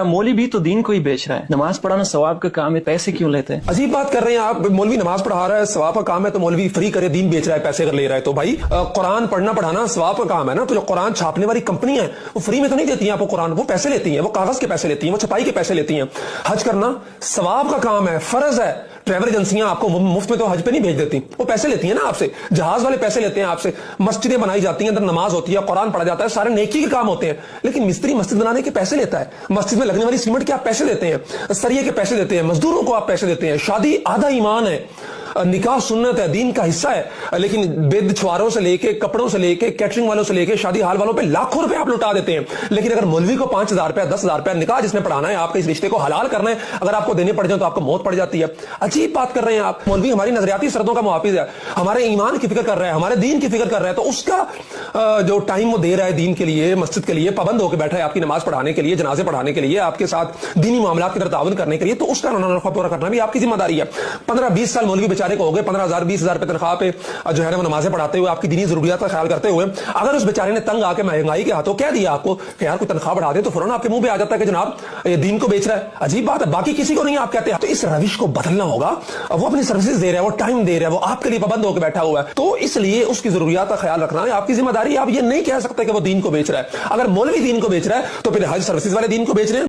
मौलवी भी तो दीन को ही बेच रहा है। नमाज पढ़ाना सवाब का काम है, पैसे क्यों लेते हैं? अजीब बात कर रहे हैं आप। मौलवी नमाज पढ़ा रहा है, सवाब का काम है, तो मौलवी फ्री करे, दीन बेच रहा है, पैसे कर ले रहा है। तो भाई कुरान पढ़ना पढ़ाना सवाब का काम है ना। तो जो कुरान छापने वाली कंपनी है वो फ्री में तो नहीं देती है आपको कुरान, वो पैसे लेती है, वो कागज के पैसे लेती है, वो छपाई के पैसे लेती है। हज करना सवाब का काम है, फर्ज है। ट्रैवल एजेंसियां आपको मुफ्त में तो हज पे नहीं भेज देती, वो पैसे लेती है ना आपसे। जहाज वाले पैसे लेते हैं आपसे। मस्जिदें बनाई जाती हैं, अंदर नमाज होती है, कुरान पढ़ा जाता है, सारे नेकी के काम होते हैं। लेकिन मिस्त्री मस्जिद बनाने के पैसे लेता है, मस्जिद में लगने वाली सीमेंट के आप पैसे देते हैं, सरिये के पैसे देते हैं, मजदूरों को आप पैसे देते हैं। शादी आधा ईमान है, निकाह सुन्नत है, दीन का हिस्सा है। लेकिन बेद छुआरों से लेके, कपड़ों से लेके, कैटरिंग वालों से लेके, शादी हाल वालों पे लाखों रुपए आप लुटा देते हैं। लेकिन अगर मौलवी को 5,000 रुपया, 10,000 रुपया निकाह जिसने पढ़ाना है, आपके इस रिश्ते को हलाल करना है, अगर आपको देने पड़ जाए तो आपको मौत पड़ जाती है। अजीब बात कर रहे हैं आप। मौलवी हमारी नजरियाती शर्तों का मुहाफिज है, हमारे ईमान की फिक्र कर रहा है, हमारे दीन की फिक्र कर रहा है। तो उसका जो टाइम वो दे रहा है दीन के लिए, मस्जिद के लिए, पाबंद होकर बैठा है आपकी नमाज पढ़ाने के लिए, जनाजे पढ़ाने के लिए, आपके साथ दीनी मामला की तरफ ताउन करने के लिए, तो उसका नफा पूरा करना भी आपकी जिम्मेदारी है। 15-20 साल मौलवी बेचारे को हो गए, 15,000-20,000 रुपए तनख्वाह पे जो है ना वो नमाजें पढ़ाते हुए, आपकी दीनी जरूरियात का ख्याल करते हुए, अगर उस बेचारे ने तंग आके महंगाई के हाथों कह दिया आपको कि यार कोई तनख्वाह बढ़ा दे, तो फौरन आपके मुंह पे आ जाता है कि जनाब ये दीन को बेच रहा है। अजीब बात है, बाकी किसी को नहीं आप कहते हैं। तो इस रविश को बदलना होगा। वो अपनी सर्विसेज दे रहा है, वो टाइम दे रहा है, वो आपके लिए पाबंद होकर बैठा हुआ है, तो इसलिए उसकी जरूरियात का ख्याल रखना है आपकी जिम्मेदारी। आप ये नहीं कह सकते कि वो दीन को बेच रहा है। अगर मौलवी दीन को बेच रहा है तो फिर हज सर्विसेज वाले दीन को बेच रहे हैं।